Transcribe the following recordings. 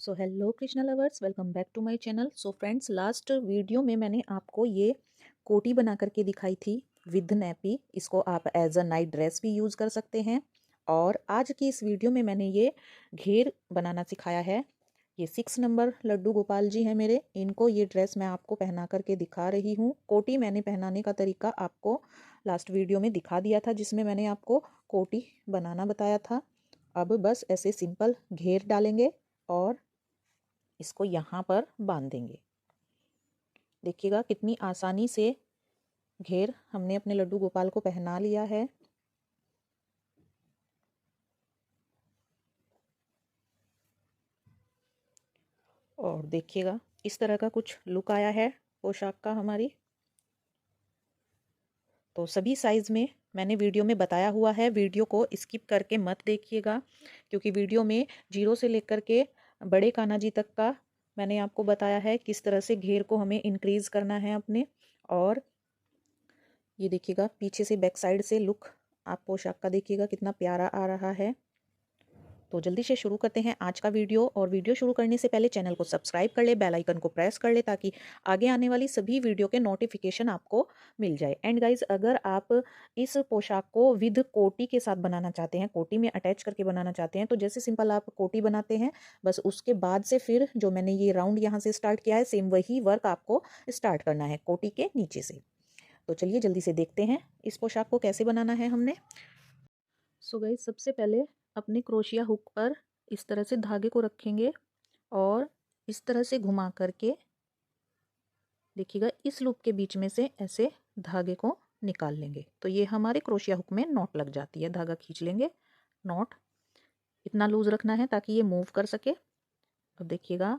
So hello Krishna lovers, welcome back to my channel. So friends, last video में मैंने आपको ये कोटी बना करके दिखाई थी विद नैपी। इसको आप एज अ नाइट ड्रेस भी यूज़ कर सकते हैं। और आज की इस वीडियो में मैंने ये घेर बनाना सिखाया है। ये 6 नंबर लड्डू गोपाल जी हैं मेरे, इनको ये ड्रेस मैं आपको पहना करके दिखा रही हूँ। कोटी मैंने पहनाने का तरीका आपको लास्ट वीडियो में दिखा दिया था, जिसमें मैंने आपको कोटी बनाना बताया था। अब बस ऐसे सिंपल घेर डालेंगे और इसको यहाँ पर बांध देंगे। देखिएगा कितनी आसानी से घेर हमने अपने लड्डू गोपाल को पहना लिया है। और देखिएगा इस तरह का कुछ लुक आया है पोशाक का हमारी। तो सभी साइज में मैंने वीडियो में बताया हुआ है, वीडियो को स्किप करके मत देखिएगा, क्योंकि वीडियो में 0 से लेकर के बड़े कान्हा जी तक का मैंने आपको बताया है किस तरह से घेर को हमें इंक्रीज करना है अपने। और ये देखिएगा पीछे से बैक साइड से लुक आप पोशाक का देखिएगा कितना प्यारा आ रहा है। तो जल्दी से शुरू करते हैं आज का वीडियो। और वीडियो शुरू करने से पहले चैनल को सब्सक्राइब कर ले, बेल आइकन को प्रेस कर ले, ताकि आगे आने वाली सभी वीडियो के नोटिफिकेशन आपको मिल जाए। एंड गाइज, अगर आप इस पोशाक को विद कोटी के साथ बनाना चाहते हैं, कोटी में अटैच करके बनाना चाहते हैं, तो जैसे सिंपल आप कोटी बनाते हैं, बस उसके बाद से फिर जो मैंने ये राउंड यहाँ से स्टार्ट किया है, सेम वही वर्क आपको स्टार्ट करना है कोटी के नीचे से। तो चलिए जल्दी से देखते हैं इस पोशाक को कैसे बनाना है हमने। सो गाइस, सबसे पहले अपने क्रोशिया हुक पर इस तरह से धागे को रखेंगे और इस तरह से घुमा करके देखिएगा इस लूप के बीच में से ऐसे धागे को निकाल लेंगे। तो ये हमारे क्रोशिया हुक में नॉट लग जाती है। धागा खींच लेंगे, नॉट इतना लूज रखना है ताकि ये मूव कर सके। अब देखिएगा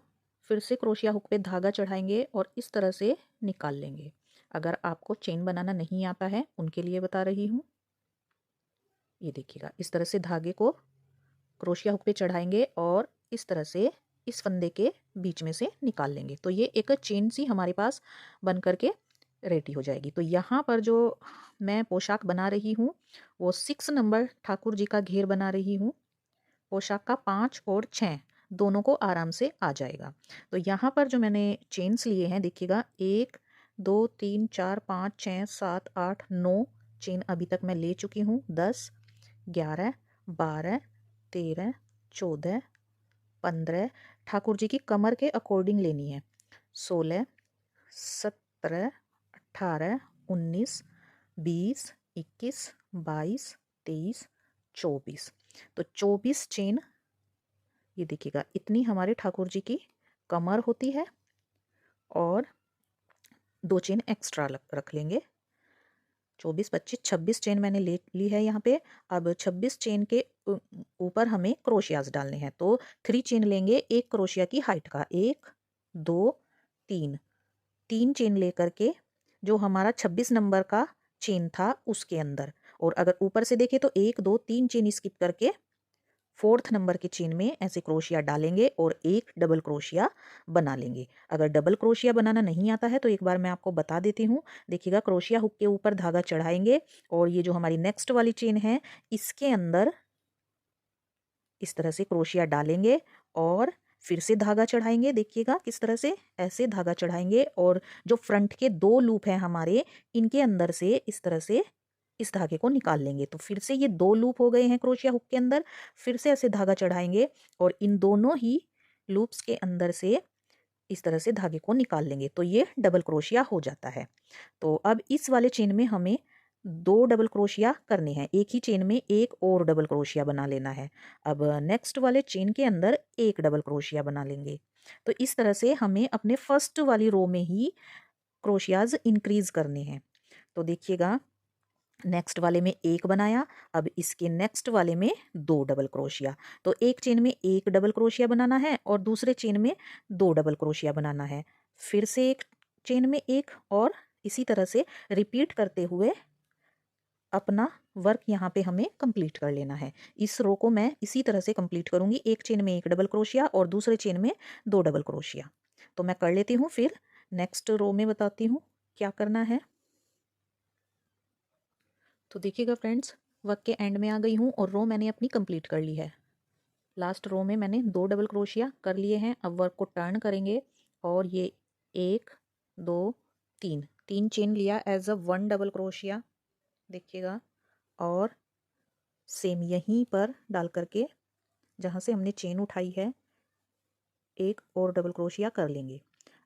फिर से क्रोशिया हुक पे धागा चढ़ाएंगे और इस तरह से निकाल लेंगे। अगर आपको चेन बनाना नहीं आता है उनके लिए बता रही हूँ। ये देखिएगा इस तरह से धागे को क्रोशिया हुक पे चढ़ाएंगे और इस तरह से इस फंदे के बीच में से निकाल लेंगे। तो ये एक चेन सी हमारे पास बन करके रेडी हो जाएगी। तो यहाँ पर जो मैं पोशाक बना रही हूँ वो 6 नंबर ठाकुर जी का घेर बना रही हूँ। पोशाक का 5 और 6 दोनों को आराम से आ जाएगा। तो यहाँ पर जो मैंने चेन्स लिए हैं देखिएगा, 1 2 3 4 5 6 7 8 9 चेन अभी तक मैं ले चुकी हूँ। 10 11 12 13 14 15 ठाकुर जी की कमर के अकॉर्डिंग लेनी है। 16 17 18 19 20 21 22 23 24। तो 24 चेन ये देखिएगा इतनी हमारे ठाकुर जी की कमर होती है और 2 चेन एक्स्ट्रा रख लेंगे। 24 25 26 चेन मैंने ले ली है यहाँ पे। अब 26 चेन के ऊपर हमें क्रोशियाज डालने हैं। तो 3 चेन लेंगे एक क्रोशिया की हाइट का, 1 2 3 3 चेन लेकर के जो हमारा 26 नंबर का चेन था उसके अंदर। और अगर ऊपर से देखें तो 1 2 3 चेन स्किप करके 4th नंबर के चेन में ऐसे क्रोशिया डालेंगे और एक डबल क्रोशिया बना लेंगे। अगर डबल क्रोशिया बनाना नहीं आता है तो एक बार मैं आपको बता देती हूँ। देखिएगा क्रोशिया हुक के ऊपर धागा चढ़ाएंगे और ये जो हमारी नेक्स्ट वाली चेन है इसके अंदर इस तरह से क्रोशिया डालेंगे और फिर से धागा चढ़ाएंगे। देखिएगा किस तरह से ऐसे धागा चढ़ाएंगे और जो फ्रंट के 2 लूप हैं हमारे, इनके अंदर से इस तरह से इस धागे को निकाल लेंगे। तो फिर से ये 2 लूप हो गए हैं क्रोशिया हुक के अंदर। फिर से ऐसे धागा चढ़ाएंगे और इन दोनों ही लूप्स के अंदर से इस तरह से धागे को निकाल लेंगे। तो ये डबल क्रोशिया हो जाता है। तो अब इस वाले चेन में हमें 2 डबल क्रोशिया करने हैं। एक ही चेन में एक और डबल क्रोशिया बना लेना है। अब नेक्स्ट वाले चेन के अंदर एक डबल क्रोशिया बना लेंगे। तो इस तरह से हमें अपने फर्स्ट वाली रो में ही क्रोशियाज इंक्रीज करने हैं। तो देखिएगा नेक्स्ट वाले में एक बनाया, अब इसके नेक्स्ट वाले में 2 डबल क्रोशिया। तो एक चेन में एक डबल क्रोशिया बनाना है और दूसरे चेन में 2 डबल क्रोशिया बनाना है। फिर से एक चेन में एक और इसी तरह से रिपीट करते हुए अपना वर्क यहाँ पे हमें कंप्लीट कर लेना है। इस रो को मैं इसी तरह से कंप्लीट करूँगी, एक चेन में एक डबल क्रोशिया और दूसरे चेन में 2 डबल क्रोशिया। तो मैं कर लेती हूँ, फिर नेक्स्ट रो में बताती हूँ क्या करना है। तो देखिएगा फ्रेंड्स, वर्क के एंड में आ गई हूँ और रो मैंने अपनी कंप्लीट कर ली है। लास्ट रो में मैंने 2 डबल क्रोशिया कर लिए हैं। अब वर्क को टर्न करेंगे और ये 1 2 3 3 चेन लिया एज अ 1 डबल क्रोशिया, देखिएगा। और सेम यहीं पर डाल करके जहाँ से हमने चेन उठाई है एक और डबल क्रोशिया कर लेंगे।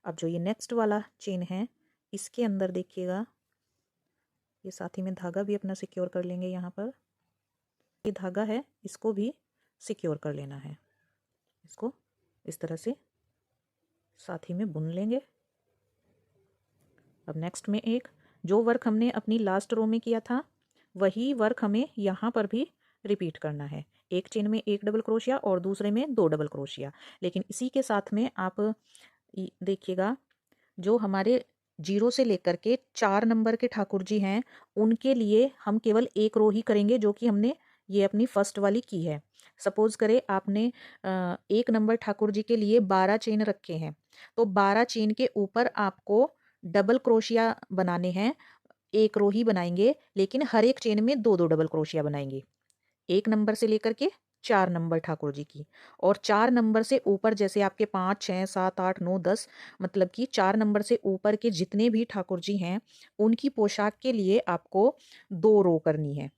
अब जो ये नेक्स्ट वाला चेन है इसके अंदर देखिएगा, ये साथ ही में धागा भी अपना सिक्योर कर लेंगे। यहाँ पर ये धागा है, इसको भी सिक्योर कर लेना है। इसको इस तरह से साथ ही में बुन लेंगे। अब नेक्स्ट में एक जो वर्क हमने अपनी लास्ट रो में किया था वही वर्क हमें यहाँ पर भी रिपीट करना है। एक चेन में 1 डबल क्रोशिया और दूसरे में 2 डबल क्रोशिया। लेकिन इसी के साथ में आप देखिएगा, जो हमारे 0 से लेकर के 4 नंबर के ठाकुर जी हैं उनके लिए हम केवल एक रो ही करेंगे, जो कि हमने ये अपनी फर्स्ट वाली की है। सपोज करें आपने 1 नंबर ठाकुर जी के लिए 12 चेन रखे हैं, तो 12 चेन के ऊपर आपको डबल क्रोशिया बनाने हैं। एक रो ही बनाएंगे, लेकिन हर एक चेन में 2 2 डबल क्रोशिया बनाएंगे, 1 नंबर से लेकर के 4 नंबर ठाकुर जी की। और 4 नंबर से ऊपर जैसे आपके 5 6 7 8 9 10, मतलब कि 4 नंबर से ऊपर के जितने भी ठाकुर जी हैं उनकी पोशाक के लिए आपको 2 रो करनी है।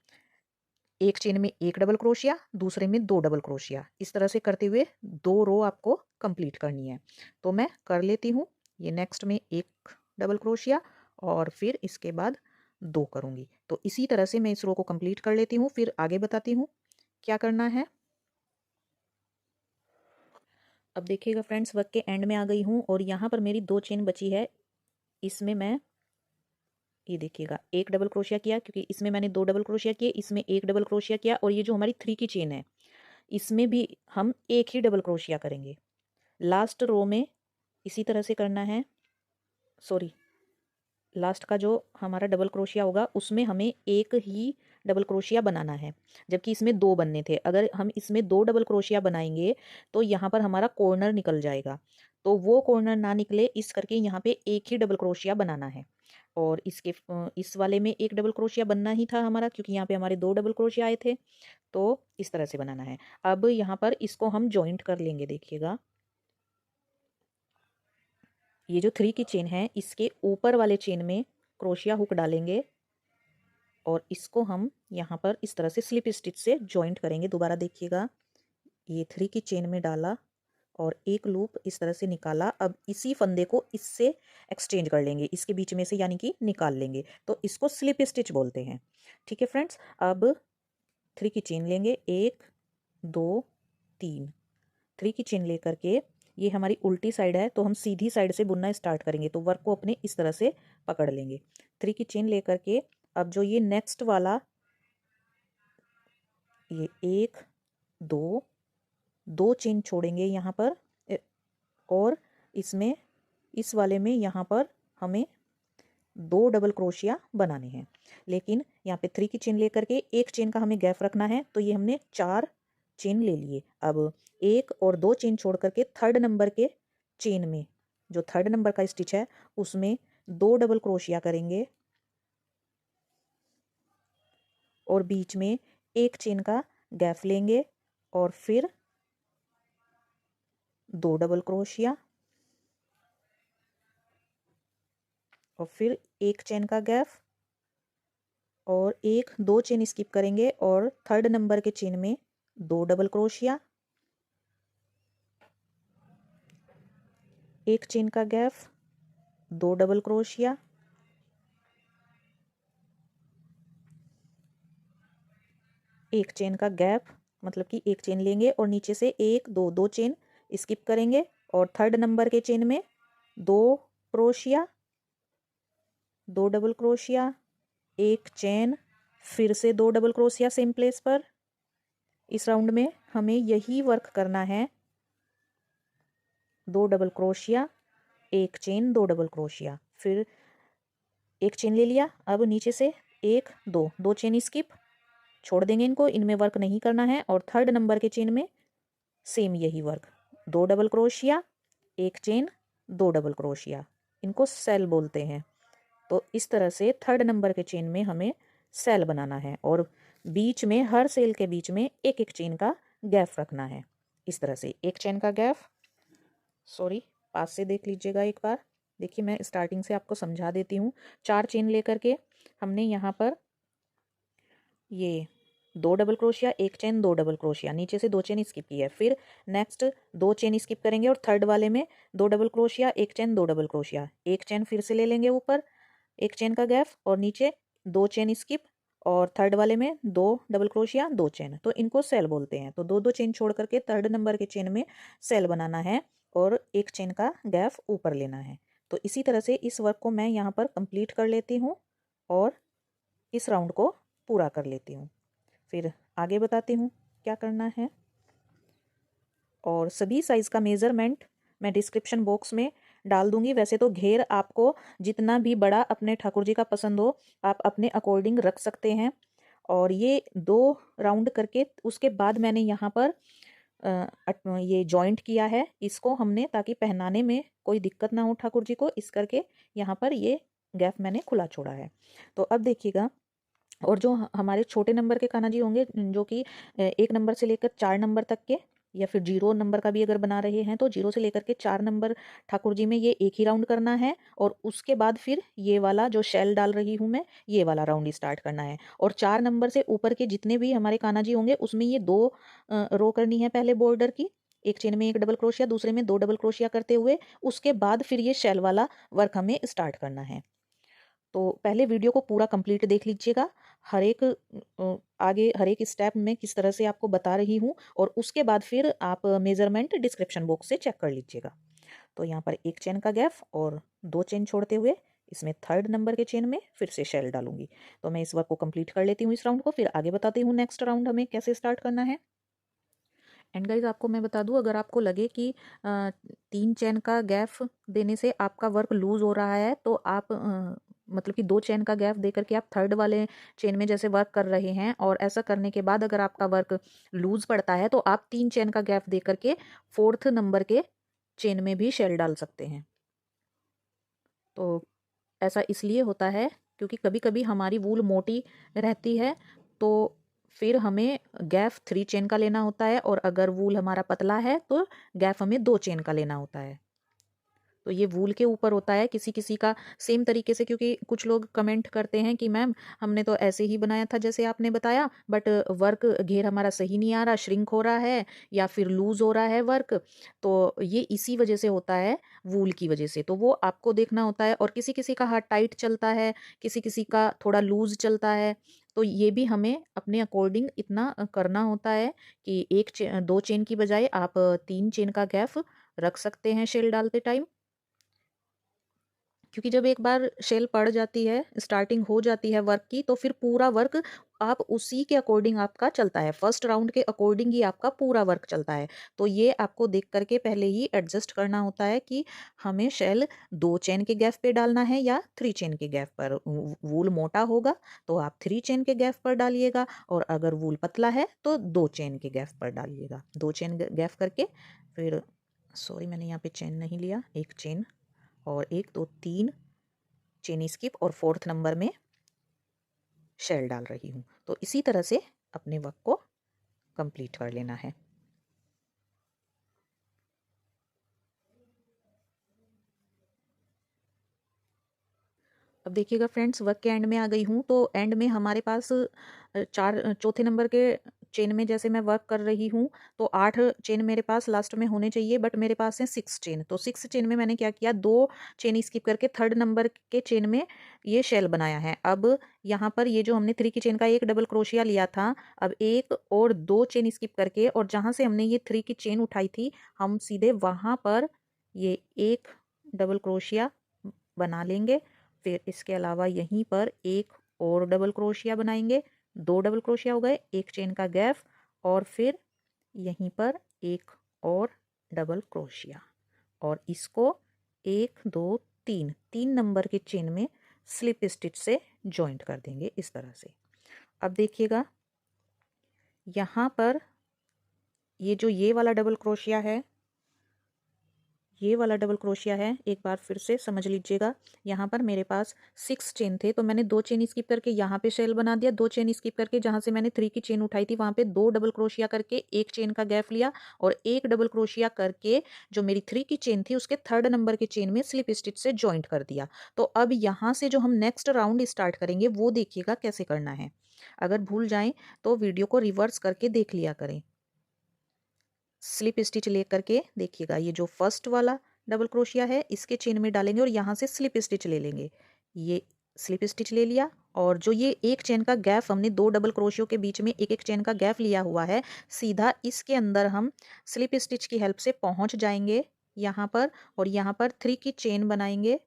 एक चेन में 1 डबल क्रोशिया, दूसरे में 2 डबल क्रोशिया, इस तरह से करते हुए 2 रो आपको कंप्लीट करनी है। तो मैं कर लेती हूँ। ये नेक्स्ट में 1 डबल क्रोशिया और फिर इसके बाद 2 करूँगी। तो इसी तरह से मैं इस रो को कंप्लीट कर लेती हूँ, फिर आगे बताती हूँ क्या करना है। अब देखिएगा फ्रेंड्स, वर्क के एंड में आ गई हूँ और यहाँ पर मेरी 2 चेन बची है। इसमें मैं ये देखिएगा 1 डबल क्रोशिया किया, क्योंकि इसमें मैंने 2 डबल क्रोशिया किए, इसमें 1 डबल क्रोशिया किया। और ये जो हमारी 3 की चेन है इसमें भी हम एक ही डबल क्रोशिया करेंगे। लास्ट रो में इसी तरह से करना है। सॉरी, लास्ट का जो हमारा डबल क्रोशिया होगा उसमें हमें एक ही डबल क्रोशिया बनाना है, जबकि इसमें 2 बनने थे। अगर हम इसमें 2 डबल क्रोशिया बनाएंगे तो यहाँ पर हमारा कॉर्नर निकल जाएगा, तो वो कॉर्नर ना निकले इस करके यहाँ पे एक ही डबल क्रोशिया बनाना है। और इस वाले में 1 डबल क्रोशिया बनना ही था हमारा, क्योंकि यहाँ पे हमारे 2 डबल क्रोशिया आए थे। तो इस तरह से बनाना है। अब यहाँ पर इसको हम जॉइंट कर लेंगे। देखिएगा, ये जो 3 की चेन है इसके ऊपर वाले चेन में क्रोशिया हुक डालेंगे और इसको हम यहाँ पर इस तरह से स्लिप स्टिच से जॉइंट करेंगे। दोबारा देखिएगा, ये 3 की चेन में डाला और एक लूप इस तरह से निकाला। अब इसी फंदे को इससे एक्सचेंज कर लेंगे, इसके बीच में से, यानी कि निकाल लेंगे। तो इसको स्लिप स्टिच बोलते हैं। ठीक है फ्रेंड्स, अब 3 की चेन लेंगे, 1 2 3। 3 की चेन लेकर के ये हमारी उल्टी साइड है तो हम सीधी साइड से बुनना स्टार्ट करेंगे। तो वर्क को अपने इस तरह से पकड़ लेंगे। 3 की चेन लेकर के अब जो ये नेक्स्ट वाला, ये 1 2 2 चेन छोड़ेंगे यहाँ पर, और इसमें इस वाले में यहाँ पर हमें 2 डबल क्रोशिया बनाने हैं। लेकिन यहाँ पे 3 की चेन लेकर के एक चेन का हमें गैप रखना है, तो ये हमने 4 चेन ले लिए। अब 1 और 2 चेन छोड़ करके थर्ड नंबर के चेन में, जो थर्ड नंबर का स्टिच है उसमें 2 डबल क्रोशिया करेंगे और बीच में एक चेन का गैप लेंगे और फिर 2 डबल क्रोशिया और फिर एक चेन का गैप और 1 2 चेन स्किप करेंगे और थर्ड नंबर के चेन में 2 डबल क्रोशिया, एक चेन का गैप, 2 डबल क्रोशिया, एक चेन का गैप, मतलब कि एक चेन लेंगे और नीचे से 1 2 2 चेन स्किप करेंगे और थर्ड नंबर के चेन में 2 क्रोशिया, 2 डबल क्रोशिया, एक चेन, फिर से 2 डबल क्रोशिया सेम प्लेस पर। इस राउंड में हमें यही वर्क करना है। 2 डबल क्रोशिया, एक चेन, 2 डबल क्रोशिया, फिर एक चेन ले लिया। अब नीचे से 1 2 2 चेन स्किप छोड़ देंगे, इनको, इनमें वर्क नहीं करना है। और थर्ड नंबर के चेन में सेम यही वर्क, 2 डबल क्रोशिया, एक चेन, 2 डबल क्रोशिया, इनको सेल बोलते हैं। तो इस तरह से थर्ड नंबर के चेन में हमें सेल बनाना है और बीच में, हर सेल के बीच में एक एक चेन का गैप रखना है। इस तरह से एक चेन का गैप, सॉरी पास से देख लीजिएगा एक बार। देखिए मैं स्टार्टिंग से आपको समझा देती हूँ। 4 चेन लेकर के हमने यहाँ पर ये 2 डबल क्रोशिया, एक चेन, 2 डबल क्रोशिया, नीचे से 2 चेन स्किप की है। फिर नेक्स्ट 2 चेन स्किप करेंगे और थर्ड वाले में 2 डबल क्रोशिया, एक चेन, 2 डबल क्रोशिया, एक चेन फिर से ले लेंगे ऊपर, एक चेन का गैप और नीचे 2 चेन स्किप और थर्ड वाले में 2 डबल क्रोशिया, 2 चेन। तो इनको सेल बोलते हैं। तो 2 2 चेन छोड़ करके थर्ड नंबर के चेन में सेल बनाना है और एक चेन का गैप ऊपर लेना है। तो इसी तरह से इस वर्क को मैं यहाँ पर कंप्लीट कर लेती हूँ और इस राउंड को पूरा कर लेती हूँ। फिर आगे बताती हूँ क्या करना है। और सभी साइज़ का मेज़रमेंट मैं डिस्क्रिप्शन बॉक्स में डाल दूंगी। वैसे तो घेर आपको जितना भी बड़ा अपने ठाकुर जी का पसंद हो आप अपने अकॉर्डिंग रख सकते हैं। और ये 2 राउंड करके उसके बाद मैंने यहाँ पर ये जॉइंट किया है इसको हमने, ताकि पहनाने में कोई दिक्कत ना हो ठाकुर जी को, इस करके यहाँ पर ये गैप मैंने खुला छोड़ा है। तो अब देखिएगा, और जो हमारे छोटे नंबर के कान्हा जी होंगे जो कि 1 नंबर से लेकर 4 नंबर तक के, या फिर 0 नंबर का भी अगर बना रहे हैं तो 0 से लेकर के 4 नंबर ठाकुर जी में ये एक ही राउंड करना है। और उसके बाद फिर ये वाला जो शेल डाल रही हूँ मैं, ये वाला राउंड स्टार्ट करना है। और 4 नंबर से ऊपर के जितने भी हमारे कान्हा जी होंगे उसमें ये 2 रो करनी है पहले बॉर्डर की। एक चेन में 1 डबल क्रोशिया, दूसरे में 2 डबल क्रोशिया करते हुए उसके बाद फिर ये शेल वाला वर्क हमें स्टार्ट करना है। तो पहले वीडियो को पूरा कंप्लीट देख लीजिएगा। हर एक आगे हर एक स्टेप में किस तरह से आपको बता रही हूँ, और उसके बाद फिर आप मेज़रमेंट डिस्क्रिप्शन बॉक्स से चेक कर लीजिएगा। तो यहाँ पर एक चेन का गैप और 2 चेन छोड़ते हुए इसमें थर्ड नंबर के चेन में फिर से शेल डालूंगी। तो मैं इस वर्क को कंप्लीट कर लेती हूँ इस राउंड को, फिर आगे बताती हूँ नेक्स्ट राउंड हमें कैसे स्टार्ट करना है। एंड गाइज आपको मैं बता दूं, अगर आपको लगे कि 3 चेन का गैप देने से आपका वर्क लूज हो रहा है तो आप मतलब कि 2 चेन का गैप दे करके आप थर्ड वाले चेन में जैसे वर्क कर रहे हैं, और ऐसा करने के बाद अगर आपका वर्क लूज पड़ता है तो आप 3 चेन का गैप दे करके फोर्थ नंबर के चेन में भी शेल डाल सकते हैं। तो ऐसा इसलिए होता है क्योंकि कभी कभी हमारी वूल मोटी रहती है, तो फिर हमें गैप 3 चेन का लेना होता है, और अगर वूल हमारा पतला है तो गैप हमें 2 चेन का लेना होता है। तो ये वूल के ऊपर होता है किसी किसी का सेम तरीके से, क्योंकि कुछ लोग कमेंट करते हैं कि मैम हमने तो ऐसे ही बनाया था जैसे आपने बताया, बट वर्क घेर हमारा सही नहीं आ रहा, श्रिंक हो रहा है या फिर लूज हो रहा है वर्क। तो ये इसी वजह से होता है, वूल की वजह से। तो वो आपको देखना होता है, और किसी किसी का हाथ टाइट चलता है, किसी किसी का थोड़ा लूज चलता है। तो ये भी हमें अपने अकॉर्डिंग इतना करना होता है कि 2 चेन की बजाय आप 3 चेन का गैप रख सकते हैं शेल डालते टाइम। क्योंकि जब एक बार शेल पड़ जाती है, स्टार्टिंग हो जाती है वर्क की, तो फिर पूरा वर्क आप उसी के अकॉर्डिंग आपका चलता है, फर्स्ट राउंड के अकॉर्डिंग ही आपका पूरा वर्क चलता है। तो ये आपको देख करके पहले ही एडजस्ट करना होता है कि हमें शेल 2 चेन के गैप पे डालना है या 3 चेन के गैप पर। वूल मोटा होगा तो आप 3 चेन के गैप पर डालिएगा, और अगर वूल पतला है तो 2 चेन के गैप पर डालिएगा। 2 चेन गैप करके फिर, सॉरी मैंने यहाँ पे चेन नहीं लिया, एक चेन और 1 2 3 चेन स्किप और फोर्थ नंबर में शेल डाल रही हूँ। तो इसी तरह से अपने वर्क को कंप्लीट कर लेना है। अब देखिएगा फ्रेंड्स, वर्क के एंड में आ गई हूँ। तो एंड में हमारे पास चौथे नंबर के चेन में जैसे मैं वर्क कर रही हूँ तो 8 चेन मेरे पास लास्ट में होने चाहिए, बट मेरे पास है 6 चेन। तो 6 चेन में मैंने क्या किया, 2 चेन स्किप करके थर्ड नंबर के चेन में ये शेल बनाया है। अब यहाँ पर ये जो हमने 3 की चेन का 1 डबल क्रोशिया लिया था, अब 1 और 2 चेन स्किप करके, और जहाँ से हमने ये 3 की चेन उठाई थी हम सीधे वहाँ पर ये 1 डबल क्रोशिया बना लेंगे। फिर इसके अलावा यहीं पर 1 और डबल क्रोशिया बनाएंगे, 2 डबल क्रोशिया हो गए, 1 चेन का गैप, और फिर यहीं पर 1 और डबल क्रोशिया, और इसको 1 2 3 3 नंबर के चेन में स्लिप स्टिच से जॉइंट कर देंगे इस तरह से। अब देखिएगा यहाँ पर ये जो ये वाला डबल क्रोशिया है, ये वाला डबल क्रोशिया है, एक बार फिर से समझ लीजिएगा। यहाँ पर मेरे पास 6 चेन थे, तो मैंने 2 चेन स्किप करके यहाँ पे शेल बना दिया, 2 चेन स्किप करके जहाँ से मैंने 3 की चेन उठाई थी वहाँ पे 2 डबल क्रोशिया करके 1 चेन का गैप लिया और 1 डबल क्रोशिया करके जो मेरी 3 की चेन थी उसके 3rd नंबर के चेन में स्लिप स्टिच से जॉइंट कर दिया। तो अब यहाँ से जो हम नेक्स्ट राउंड स्टार्ट करेंगे वो देखिएगा कैसे करना है। अगर भूल जाएं तो वीडियो को रिवर्स करके देख लिया करें। स्लिप स्टिच ले करके देखिएगा, ये जो फर्स्ट वाला डबल क्रोशिया है इसके चेन में डालेंगे और यहाँ से स्लिप स्टिच ले लेंगे। ये स्लिप स्टिच ले लिया और जो ये एक चेन का गैप हमने 2 डबल क्रोशियो के बीच में एक एक चेन का गैप लिया हुआ है, सीधा इसके अंदर हम स्लिप स्टिच की हेल्प से पहुँच जाएंगे यहाँ पर, और यहाँ पर 3 की चेन बनाएंगे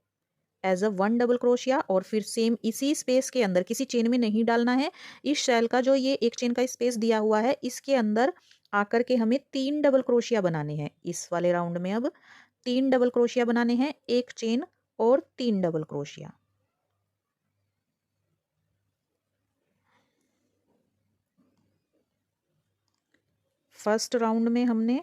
एज अ 1 डबल क्रोशिया और फिर सेम इसी स्पेस के अंदर, किसी चेन में नहीं डालना है, इस शेल का जो ये एक चेन का स्पेस दिया हुआ है इसके अंदर आकर के हमें 3 डबल क्रोशिया बनाने हैं। इस वाले राउंड में अब 3 डबल क्रोशिया बनाने हैं, एक चेन और 3 डबल क्रोशिया। फर्स्ट राउंड में हमने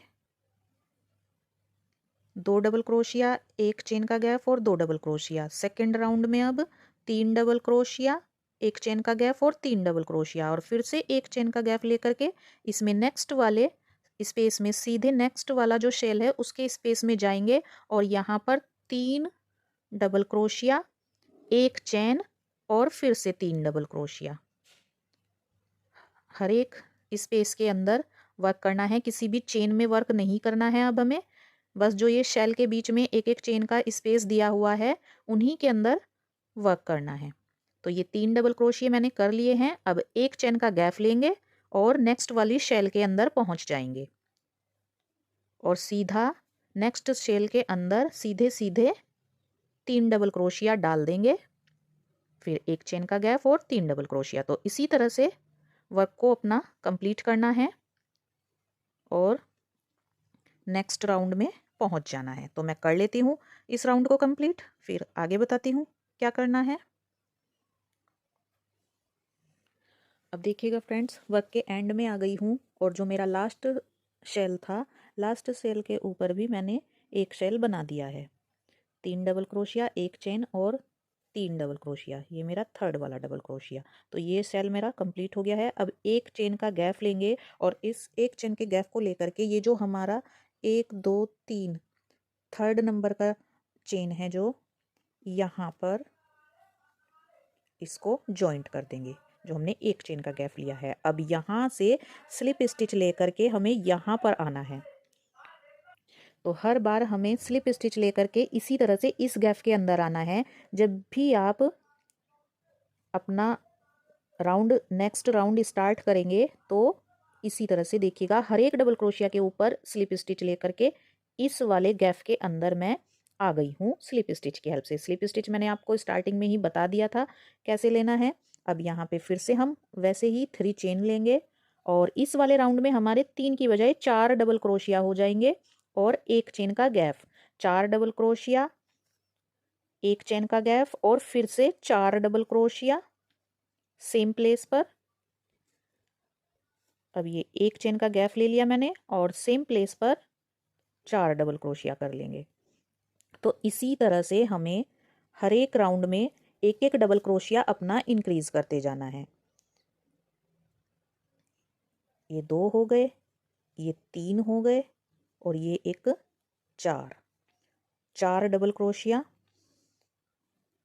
2 डबल क्रोशिया, एक चेन का गैप और 2 डबल क्रोशिया। सेकेंड राउंड में अब 3 डबल क्रोशिया, एक चेन का गैप और 3 डबल क्रोशिया, और फिर से एक चेन का गैप लेकर के इसमें नेक्स्ट वाले स्पेस में सीधे नेक्स्ट वाला जो शेल है उसके स्पेस में जाएंगे और यहाँ पर 3 डबल क्रोशिया, एक चेन और फिर से 3 डबल क्रोशिया। हर एक स्पेस के अंदर वर्क करना है, किसी भी चेन में वर्क नहीं करना है। अब हमें बस जो ये शेल के बीच में एक एक चेन का स्पेस दिया हुआ है उन्हीं के अंदर वर्क करना है। तो ये 3 डबल क्रोशिया मैंने कर लिए हैं। अब एक चेन का गैप लेंगे और नेक्स्ट वाली शेल के अंदर पहुंच जाएंगे और सीधा नेक्स्ट शेल के अंदर सीधे सीधे 3 डबल क्रोशिया डाल देंगे, फिर एक चेन का गैप और 3 डबल क्रोशिया। तो इसी तरह से वर्क को अपना कंप्लीट करना है और नेक्स्ट राउंड में पहुंच जाना है। तो मैं कर लेती हूँ इस राउंड को कंप्लीट, फिर आगे बताती हूँ क्या करना है। अब देखिएगा फ्रेंड्स, वर्क के एंड में आ गई हूँ और जो मेरा लास्ट शेल था, लास्ट शेल के ऊपर भी मैंने एक शेल बना दिया है। 3 डबल क्रोशिया, एक चेन और 3 डबल क्रोशिया, ये मेरा 3rd वाला डबल क्रोशिया। तो ये शेल मेरा कंप्लीट हो गया है। अब एक चेन का गैप लेंगे और इस एक चेन के गैप को लेकर के ये जो हमारा 1 2 3 3rd नंबर का चेन है जो यहाँ पर इसको जॉइंट कर देंगे, जो हमने एक चेन का गैप लिया है। अब यहाँ से स्लिप स्टिच लेकर के हमें यहाँ पर आना है। तो हर बार हमें स्लिप स्टिच लेकर के इसी तरह से इस गैप के अंदर आना है। जब भी आप अपना राउंड नेक्स्ट राउंड स्टार्ट करेंगे तो इसी तरह से देखिएगा, हर एक डबल क्रोशिया के ऊपर स्लिप स्टिच लेकर के इस वाले गैप के अंदर मैं आ गई हूँ स्लिप स्टिच की हेल्प से। स्लिप स्टिच मैंने आपको स्टार्टिंग में ही बता दिया था कैसे लेना है। अब यहाँ पे फिर से हम वैसे ही 3 चेन लेंगे और इस वाले राउंड में हमारे 3 की बजाय 4 डबल क्रोशिया हो जाएंगे और एक चेन का गैप, 4 डबल क्रोशिया, एक चेन का गैप और फिर से 4 डबल क्रोशिया सेम प्लेस पर। अब ये एक चेन का गैप ले लिया मैंने और सेम प्लेस पर 4 डबल क्रोशिया कर लेंगे। तो इसी तरह से हमें हर एक राउंड में एक एक डबल क्रोशिया अपना इंक्रीज करते जाना है। ये 2 हो गए, ये 3 हो गए और ये एक 4 डबल क्रोशिया।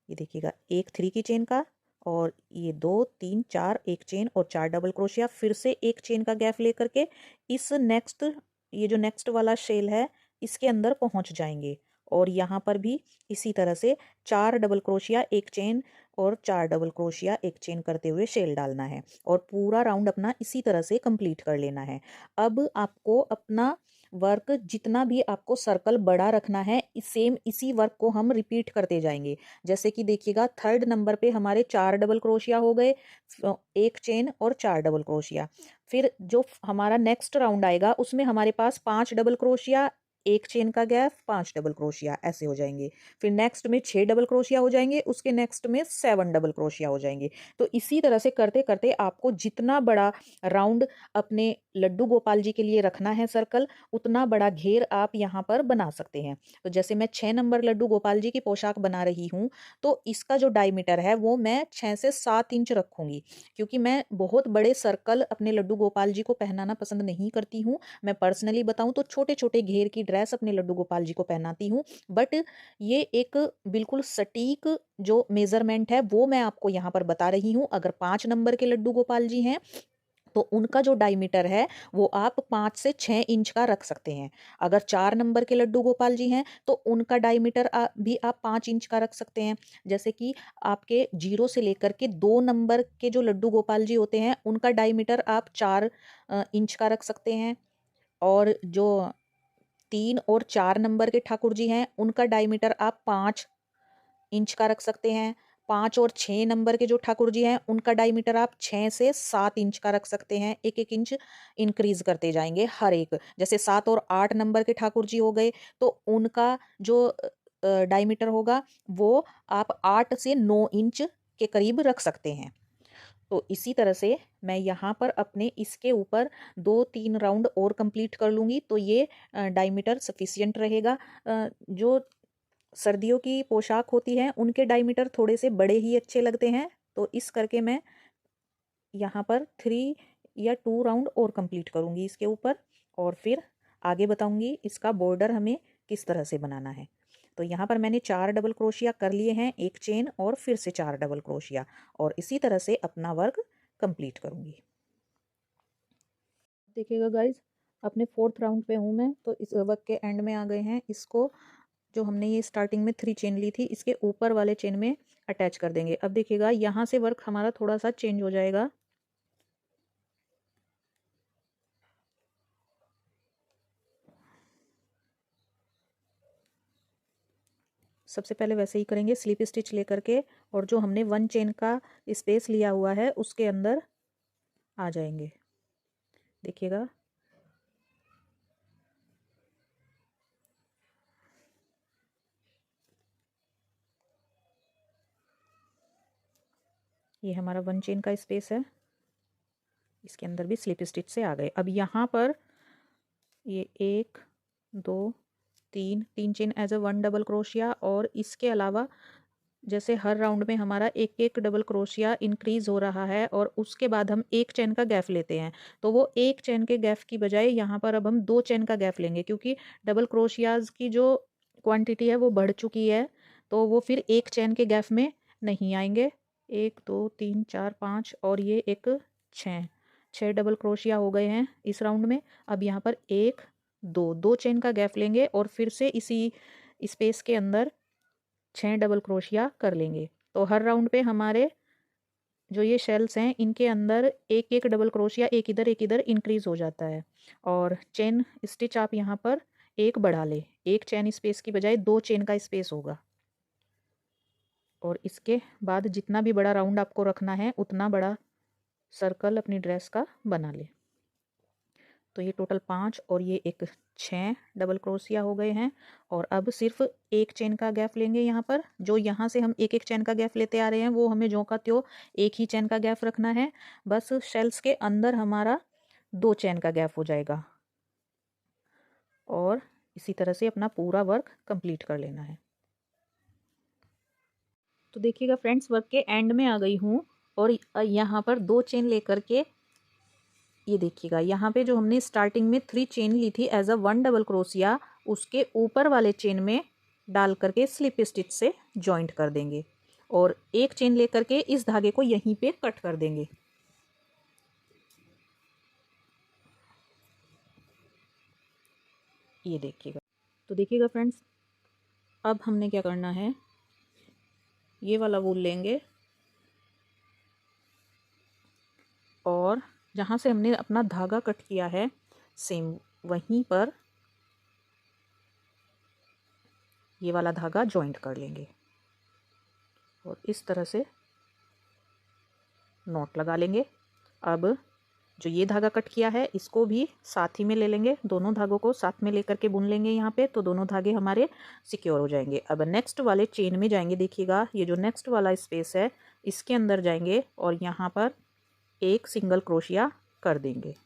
ये देखिएगा, एक 3 की चेन का और ये 2 3 4 एक चेन और 4 डबल क्रोशिया। फिर से एक चेन का गैप लेकर के इस नेक्स्ट, ये जो नेक्स्ट वाला शेल है इसके अंदर पहुंच जाएंगे और यहाँ पर भी इसी तरह से 4 डबल क्रोशिया, एक चेन और 4 डबल क्रोशिया एक चेन करते हुए शेल डालना है और पूरा राउंड अपना इसी तरह से कंप्लीट कर लेना है। अब आपको अपना वर्क जितना भी आपको सर्कल बड़ा रखना है, सेम इसी वर्क को हम रिपीट करते जाएंगे। जैसे कि देखिएगा, 3rd नंबर पे हमारे 4 डबल क्रोशिया हो गए, एक चेन और 4 डबल क्रोशिया। फिर जो हमारा नेक्स्ट राउंड आएगा उसमें हमारे पास 5 डबल क्रोशिया, एक चेन का गैप, 5 डबल क्रोशिया, ऐसे हो जाएंगे। फिर नेक्स्ट में 6 डबल क्रोशिया हो जाएंगे, उसके नेक्स्ट में 7 डबल क्रोशिया हो जाएंगे। तो इसी तरह से करते करते आपको जितना बड़ा राउंड अपने लड्डू गोपाल जी के लिए रखना है सर्कल, उतना बड़ा घेर आप यहाँ पर बना सकते हैं। तो जैसे मैं 6 नंबर लड्डू गोपाल जी की पोशाक बना रही हूँ, तो इसका जो डायमीटर है वो मैं 6 से 7 इंच रखूंगी, क्योंकि मैं बहुत बड़े सर्कल अपने लड्डू गोपाल जी को पहनाना पसंद नहीं करती हूँ। मैं पर्सनली बताऊँ तो छोटे छोटे घेर की ड्रेस अपने लड्डू गोपाल जी को पहनाती हूँ, बट ये एक बिल्कुल सटीक जो मेजरमेंट है वो मैं आपको यहाँ पर बता रही हूँ। अगर 5 नंबर के लड्डू गोपाल जी हैं तो उनका जो डायमीटर है वो आप 5 से 6 इंच का रख सकते हैं। अगर 4 नंबर के लड्डू गोपाल जी हैं तो उनका डायमीटर भी आप 5 इंच का रख सकते हैं। जैसे कि आपके 0 से लेकर के 2 नंबर के जो लड्डू गोपाल जी होते हैं उनका डायमीटर आप 4 इंच का रख सकते हैं। और जो 3 और 4 नंबर के ठाकुर जी हैं उनका डायमीटर आप 5 इंच का रख सकते हैं। 5 और 6 नंबर के जो ठाकुर जी हैं उनका डायमीटर आप 6 से 7 इंच का रख सकते हैं। एक एक इंच इंक्रीज करते जाएंगे हर एक। जैसे 7 और 8 नंबर के ठाकुर जी हो गए तो उनका जो डायमीटर होगा वो आप 8 से 9 इंच के करीब रख सकते हैं। तो इसी तरह से मैं यहाँ पर अपने इसके ऊपर 2-3 राउंड और कंप्लीट कर लूँगी, तो ये डायमीटर सफिशियंट रहेगा। जो सर्दियों की पोशाक होती है उनके डायमीटर थोड़े से बड़े ही अच्छे लगते हैं, तो इस करके मैं यहाँ पर 3 या 2 राउंड और कंप्लीट करूँगी इसके ऊपर, और फिर आगे बताऊँगी इसका बॉर्डर हमें किस तरह से बनाना है। तो यहाँ पर मैंने 4 डबल क्रोशिया कर लिए हैं, एक चेन और फिर से 4 डबल क्रोशिया, और इसी तरह से अपना वर्क कंप्लीट करूँगी। देखिएगा गाइज, अपने 4th राउंड पे हूँ मैं, तो इस वर्क के एंड में आ गए हैं। इसको जो हमने ये स्टार्टिंग में 3 चेन ली थी इसके ऊपर वाले चेन में अटैच कर देंगे। अब देखिएगा यहाँ से वर्क हमारा थोड़ा सा चेंज हो जाएगा। सबसे पहले वैसे ही करेंगे, स्लिप स्टिच लेकर के, और जो हमने 1 चेन का स्पेस लिया हुआ है उसके अंदर आ जाएंगे। देखिएगा ये हमारा 1 चेन का स्पेस है, इसके अंदर भी स्लिप स्टिच से आ गए। अब यहाँ पर ये 1 2 3 chain as a 1 double crochet, और इसके अलावा जैसे हर राउंड में हमारा एक एक डबल क्रोशिया इंक्रीज हो रहा है और उसके बाद हम एक चेन का गैप लेते हैं, तो वो एक चेन के गैप की बजाय यहाँ पर अब हम 2 चेन का गैप लेंगे, क्योंकि डबल क्रोशियाज की जो क्वांटिटी है वो बढ़ चुकी है, तो वो फिर एक चेन के गैप में नहीं आएंगे। 1 2 3 4 5 और ये एक 6 डबल क्रोशिया हो गए हैं इस राउंड में। अब यहाँ पर 1 2 चेन का गैप लेंगे और फिर से इसी स्पेस के अंदर 6 डबल क्रोशिया कर लेंगे। तो हर राउंड पे हमारे जो ये शेल्स हैं इनके अंदर एक एक डबल क्रोशिया एक इधर इंक्रीज हो जाता है। और चेन स्टिच आप यहाँ पर एक बढ़ा ले, एक चेन स्पेस की बजाय 2 चेन का स्पेस होगा। और इसके बाद जितना भी बड़ा राउंड आपको रखना है उतना बड़ा सर्कल अपनी ड्रेस का बना ले। तो ये टोटल 5 और ये एक 6 डबल क्रोशिया हो गए हैं। और अब सिर्फ एक चेन का गैप लेंगे यहाँ पर। जो यहाँ से हम एक एक चेन का गैप लेते आ रहे हैं वो हमें ज्यों का त्यों एक ही चेन का गैप रखना है। बस शेल्स के अंदर हमारा 2 चेन का गैप हो जाएगा, और इसी तरह से अपना पूरा वर्क कंप्लीट कर लेना है। तो देखिएगा फ्रेंड्स, वर्क के एंड में आ गई हूँ, और यहाँ पर 2 चेन लेकर के ये देखिएगा यहाँ पे जो हमने स्टार्टिंग में 3 चेन ली थी एज अ 1 डबल क्रोशिया, उसके ऊपर वाले चेन में डाल करके स्लिप स्टिच से जॉइंट कर देंगे, और एक चेन लेकर के इस धागे को यहीं पे कट कर देंगे। ये देखिएगा। तो देखिएगा फ्रेंड्स, अब हमने क्या करना है, ये वाला वूल लेंगे और जहाँ से हमने अपना धागा कट किया है सेम वहीं पर ये वाला धागा जॉइंट कर लेंगे, और इस तरह से नॉट लगा लेंगे। अब जो ये धागा कट किया है इसको भी साथ ही में ले लेंगे, दोनों धागों को साथ में लेकर के बुन लेंगे यहाँ पे, तो दोनों धागे हमारे सिक्योर हो जाएंगे। अब नेक्स्ट वाले चेन में जाएंगे, देखिएगा ये जो नेक्स्ट वाला स्पेस है इसके अंदर जाएंगे और यहाँ पर एक सिंगल क्रोशिया कर देंगे।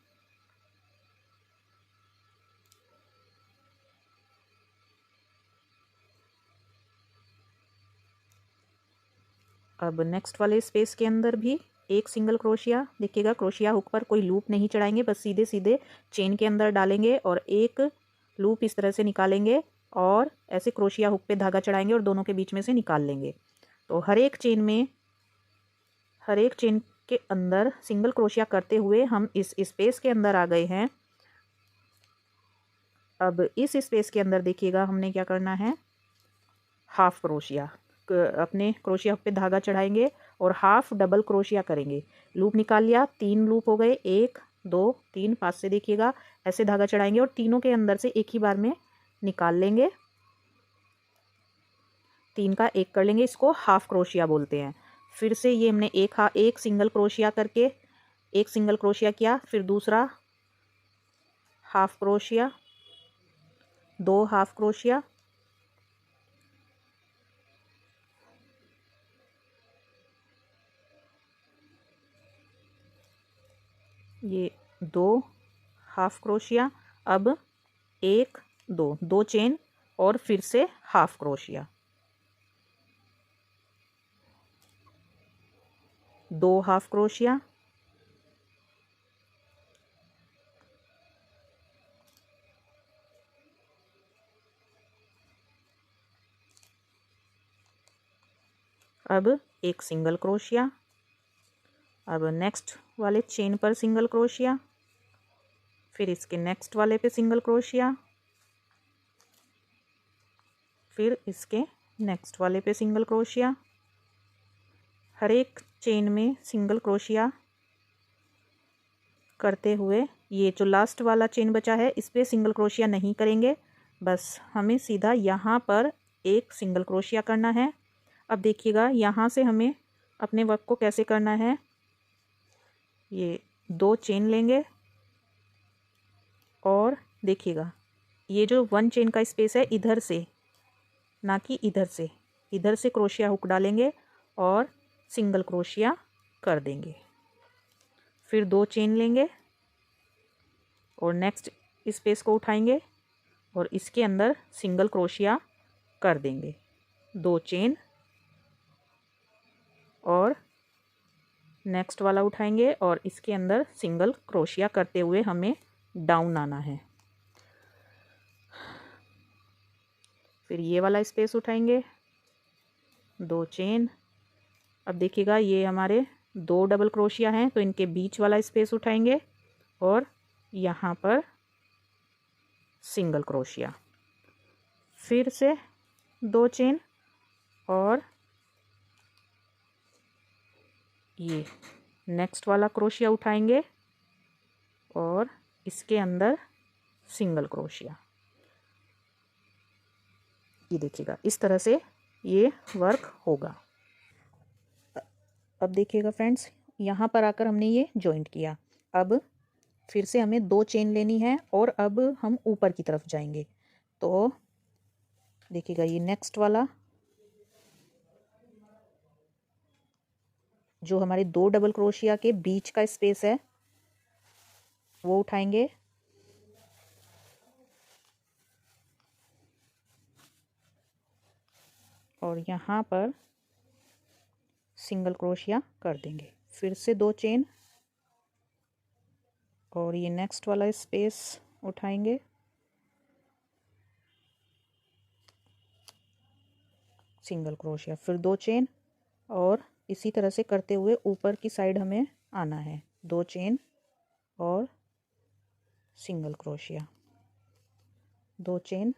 अब नेक्स्ट वाले स्पेस के अंदर भी एक सिंगल क्रोशिया, देखिएगा क्रोशिया हुक पर कोई लूप नहीं चढ़ाएंगे, बस सीधे सीधे चेन के अंदर डालेंगे और एक लूप इस तरह से निकालेंगे और ऐसे क्रोशिया हुक पे धागा चढ़ाएंगे और दोनों के बीच में से निकाल लेंगे। तो हर एक चेन के अंदर सिंगल क्रोशिया करते हुए हम इस स्पेस के अंदर आ गए हैं। अब इस स्पेस के अंदर देखिएगा हमने क्या करना है, हाफ क्रोशिया, अपने क्रोशिया पे धागा चढ़ाएंगे और हाफ डबल क्रोशिया करेंगे। लूप निकाल लिया, 3 लूप हो गए, 1 2 3, पास से देखिएगा ऐसे धागा चढ़ाएंगे और तीनों के अंदर से एक ही बार में निकाल लेंगे, 3 का 1 कर लेंगे, इसको हाफ क्रोशिया बोलते हैं। फिर से ये हमने एक सिंगल क्रोशिया करके एक सिंगल क्रोशिया किया, फिर दूसरा हाफ क्रोशिया, 2 हाफ क्रोशिया, ये 2 हाफ क्रोशिया, अब 1 2 चेन और फिर से हाफ क्रोशिया, 2 हाफ क्रोशिया, अब एक सिंगल क्रोशिया, अब नेक्स्ट वाले चेन पर सिंगल क्रोशिया, फिर इसके नेक्स्ट वाले पे सिंगल क्रोशिया, फिर इसके नेक्स्ट वाले पे सिंगल क्रोशिया। हर एक चेन में सिंगल क्रोशिया करते हुए ये जो लास्ट वाला चेन बचा है इस पे सिंगल क्रोशिया नहीं करेंगे, बस हमें सीधा यहाँ पर एक सिंगल क्रोशिया करना है। अब देखिएगा यहाँ से हमें अपने वर्क को कैसे करना है, ये 2 चेन लेंगे और देखिएगा ये जो 1 चेन का स्पेस है इधर से, ना कि इधर से क्रोशिया हुक डालेंगे और सिंगल क्रोशिया कर देंगे। फिर 2 चेन लेंगे और नेक्स्ट स्पेस को उठाएंगे और इसके अंदर सिंगल क्रोशिया कर देंगे, 2 चेन और नेक्स्ट वाला उठाएंगे और इसके अंदर सिंगल क्रोशिया करते हुए हमें डाउन आना है। फिर ये वाला स्पेस उठाएंगे, 2 चेन। अब देखिएगा ये हमारे 2 डबल क्रोशिया हैं तो इनके बीच वाला स्पेस उठाएंगे और यहाँ पर सिंगल क्रोशिया, फिर से 2 चेन और ये नेक्स्ट वाला क्रोशिया उठाएंगे और इसके अंदर सिंगल क्रोशिया। ये देखिएगा इस तरह से ये वर्क होगा। अब देखिएगा फ्रेंड्स यहाँ पर आकर हमने ये जॉइंट किया, अब फिर से हमें 2 चेन लेनी है और अब हम ऊपर की तरफ जाएंगे। तो देखिएगा ये नेक्स्ट वाला जो हमारे 2 डबल क्रोशिया के बीच का स्पेस है वो उठाएंगे और यहाँ पर सिंगल क्रोशिया कर देंगे, फिर से 2 चेन और ये नेक्स्ट वाला स्पेस उठाएंगे, सिंगल क्रोशिया, फिर 2 चेन और इसी तरह से करते हुए ऊपर की साइड हमें आना है, 2 चेन और सिंगल क्रोशिया, 2 चेन,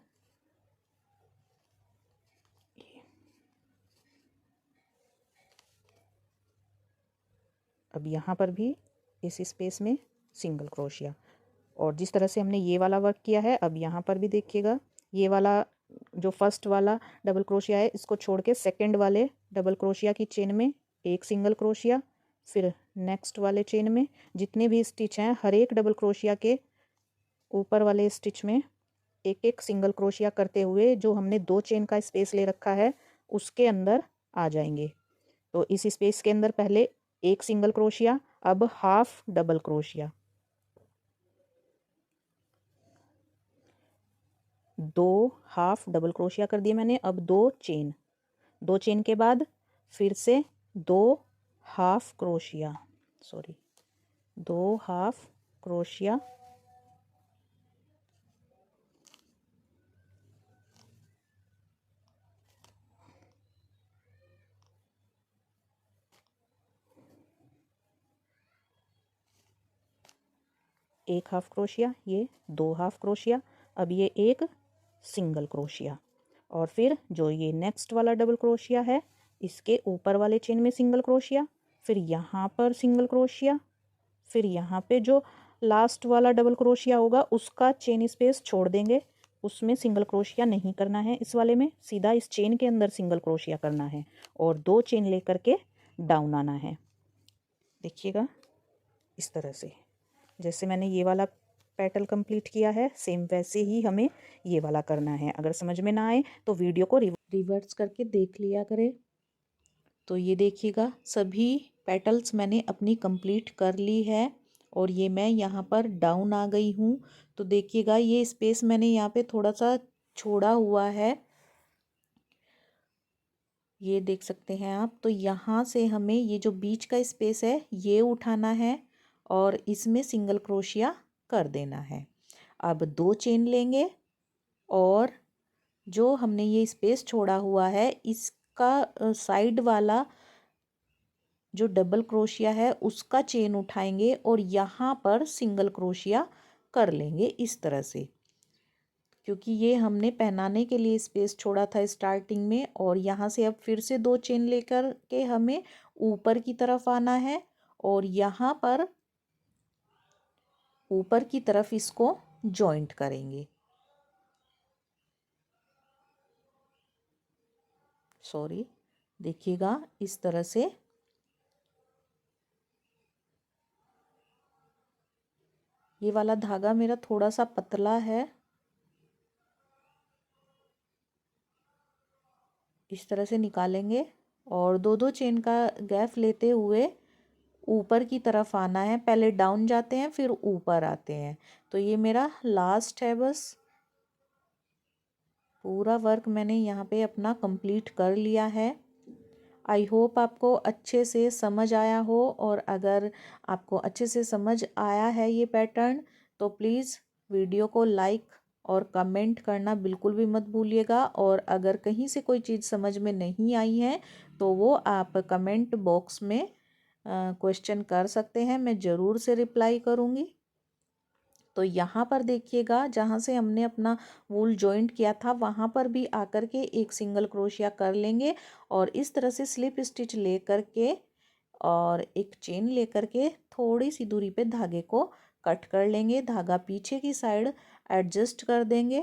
अब यहाँ पर भी इस स्पेस में सिंगल क्रोशिया। और जिस तरह से हमने ये वाला वर्क किया है अब यहाँ पर भी देखिएगा ये वाला जो फर्स्ट वाला डबल क्रोशिया है इसको छोड़ के सेकंड वाले डबल क्रोशिया की चेन में एक सिंगल क्रोशिया, फिर नेक्स्ट वाले चेन में जितने भी स्टिच हैं हर एक डबल क्रोशिया के ऊपर वाले स्टिच में एक एक सिंगल क्रोशिया करते हुए जो हमने 2 चेन का स्पेस ले रखा है उसके अंदर आ जाएंगे। तो इस स्पेस के अंदर पहले एक सिंगल क्रोशिया, अब half double crochet, 2 half double crochet कर दिए मैंने। अब 2 चेन के बाद फिर से 2 हाफ क्रोशिया, 2 हाफ क्रोशिया, एक हाफ क्रोशिया, ये 2 हाफ क्रोशिया, अब ये एक सिंगल क्रोशिया, और फिर जो ये नेक्स्ट वाला डबल क्रोशिया है इसके ऊपर वाले चेन में सिंगल क्रोशिया, फिर यहाँ पर सिंगल क्रोशिया, फिर यहाँ पे जो लास्ट वाला डबल क्रोशिया होगा उसका चेन स्पेस छोड़ देंगे, उसमें सिंगल क्रोशिया नहीं करना है। इस वाले में सीधा इस चेन के अंदर सिंगल क्रोशिया करना है और 2 चेन लेकर के डाउन आना है। देखिएगा इस तरह से, जैसे मैंने ये वाला पेटल कंप्लीट किया है सेम वैसे ही हमें ये वाला करना है। अगर समझ में ना आए तो वीडियो को रिवर्स करके देख लिया करें। तो ये देखिएगा सभी पेटल्स मैंने अपनी कंप्लीट कर ली है और ये मैं यहाँ पर डाउन आ गई हूँ। तो देखिएगा ये स्पेस मैंने यहाँ पे थोड़ा सा छोड़ा हुआ है, ये देख सकते हैं आप। तो यहाँ से हमें ये जो बीच का स्पेस है ये उठाना है और इसमें सिंगल क्रोशिया कर देना है। अब 2 चेन लेंगे और जो हमने ये स्पेस छोड़ा हुआ है इसका साइड वाला जो डबल क्रोशिया है उसका चेन उठाएंगे और यहाँ पर सिंगल क्रोशिया कर लेंगे इस तरह से, क्योंकि ये हमने पहनाने के लिए स्पेस छोड़ा था स्टार्टिंग में। और यहाँ से अब फिर से 2 चेन लेकर के हमें ऊपर की तरफ आना है और यहाँ पर ऊपर की तरफ इसको जॉइंट करेंगे। देखिएगा इस तरह से। ये वाला धागा मेरा थोड़ा सा पतला है, इस तरह से निकालेंगे और 2 चेन का गैप लेते हुए ऊपर की तरफ आना है। पहले डाउन जाते हैं फिर ऊपर आते हैं। तो ये मेरा लास्ट है, बस पूरा वर्क मैंने यहाँ पे अपना कंप्लीट कर लिया है। आई होप आपको अच्छे से समझ आया हो, और अगर आपको अच्छे से समझ आया है ये पैटर्न तो प्लीज़ वीडियो को लाइक और कमेंट करना बिल्कुल भी मत भूलिएगा। और अगर कहीं से कोई चीज़ समझ में नहीं आई है तो वो आप कमेंट बॉक्स में क्वेश्चन कर सकते हैं, मैं ज़रूर से रिप्लाई करूँगी। तो यहाँ पर देखिएगा जहाँ से हमने अपना वूल जॉइंट किया था वहाँ पर भी आकर के एक सिंगल क्रोशिया कर लेंगे और इस तरह से स्लिप स्टिच ले करके और एक चेन लेकर के थोड़ी सी दूरी पे धागे को कट कर लेंगे। धागा पीछे की साइड एडजस्ट कर देंगे,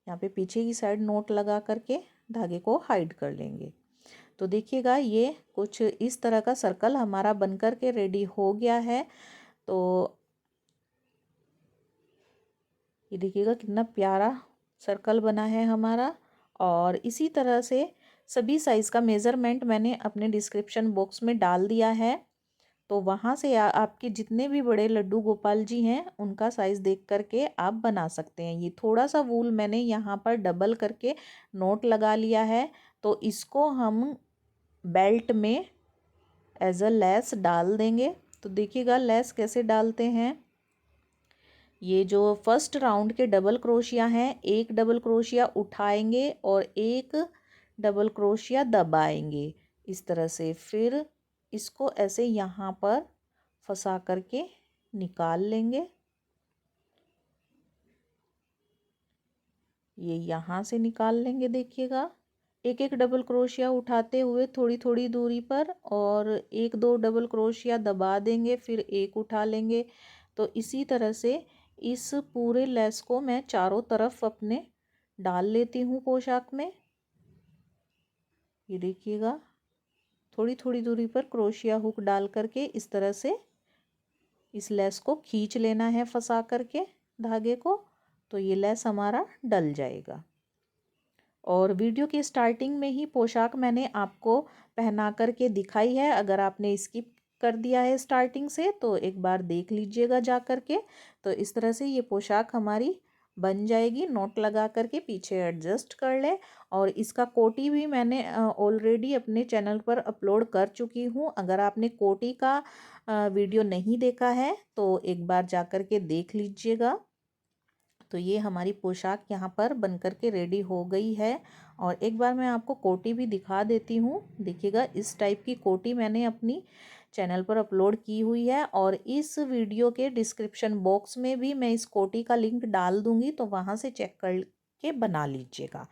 यहाँ पे पीछे की साइड नोट लगा करके धागे को हाइड कर लेंगे। तो देखिएगा ये कुछ इस तरह का सर्कल हमारा बनकर के रेडी हो गया है। तो ये देखिएगा कितना प्यारा सर्कल बना है हमारा। और इसी तरह से सभी साइज़ का मेज़रमेंट मैंने अपने डिस्क्रिप्शन बॉक्स में डाल दिया है, तो वहाँ से आपके जितने भी बड़े लड्डू गोपाल जी हैं उनका साइज़ देख करके आप बना सकते हैं। ये थोड़ा सा वूल मैंने यहाँ पर डबल करके नोट लगा लिया है, तो इसको हम बेल्ट में एज अ लेस डाल देंगे। तो देखिएगा लेस कैसे डालते हैं। ये जो फर्स्ट राउंड के डबल क्रोशिया हैं, एक डबल क्रोशिया उठाएंगे और एक डबल क्रोशिया दबाएंगे इस तरह से, फिर इसको ऐसे यहाँ पर फंसा करके निकाल लेंगे। ये यहाँ से निकाल लेंगे। देखिएगा एक एक डबल क्रोशिया उठाते हुए थोड़ी थोड़ी दूरी पर, और एक दो डबल क्रोशिया दबा देंगे, फिर एक उठा लेंगे। तो इसी तरह से इस पूरे लेस को मैं चारों तरफ अपने डाल लेती हूँ पोशाक में। ये देखिएगा थोड़ी थोड़ी दूरी पर क्रोशिया हुक डाल करके इस तरह से इस लेस को खींच लेना है फंसा करके धागे को, तो ये लेस हमारा डल जाएगा। और वीडियो की स्टार्टिंग में ही पोशाक मैंने आपको पहना करके दिखाई है। अगर आपने स्किप कर दिया है स्टार्टिंग से तो एक बार देख लीजिएगा जा करके। तो इस तरह से ये पोशाक हमारी बन जाएगी। नोट लगा करके पीछे एडजस्ट कर ले। और इसका कोटी भी मैंने ऑलरेडी अपने चैनल पर अपलोड कर चुकी हूँ। अगर आपने कोटी का वीडियो नहीं देखा है तो एक बार जा कर के देख लीजिएगा। तो ये हमारी पोशाक यहाँ पर बन कर के रेडी हो गई है। और एक बार मैं आपको कोटी भी दिखा देती हूँ। देखिएगा, इस टाइप की कोटी मैंने अपनी चैनल पर अपलोड की हुई है। और इस वीडियो के डिस्क्रिप्शन बॉक्स में भी मैं इस कोटी का लिंक डाल दूँगी, तो वहाँ से चेक कर के बना लीजिएगा।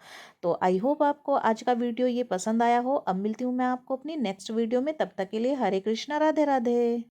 तो आई होप आपको आज का वीडियो ये पसंद आया हो। अब मिलती हूँ मैं आपको अपनी नेक्स्ट वीडियो में। तब तक के लिए हरे कृष्णा, राधे राधे।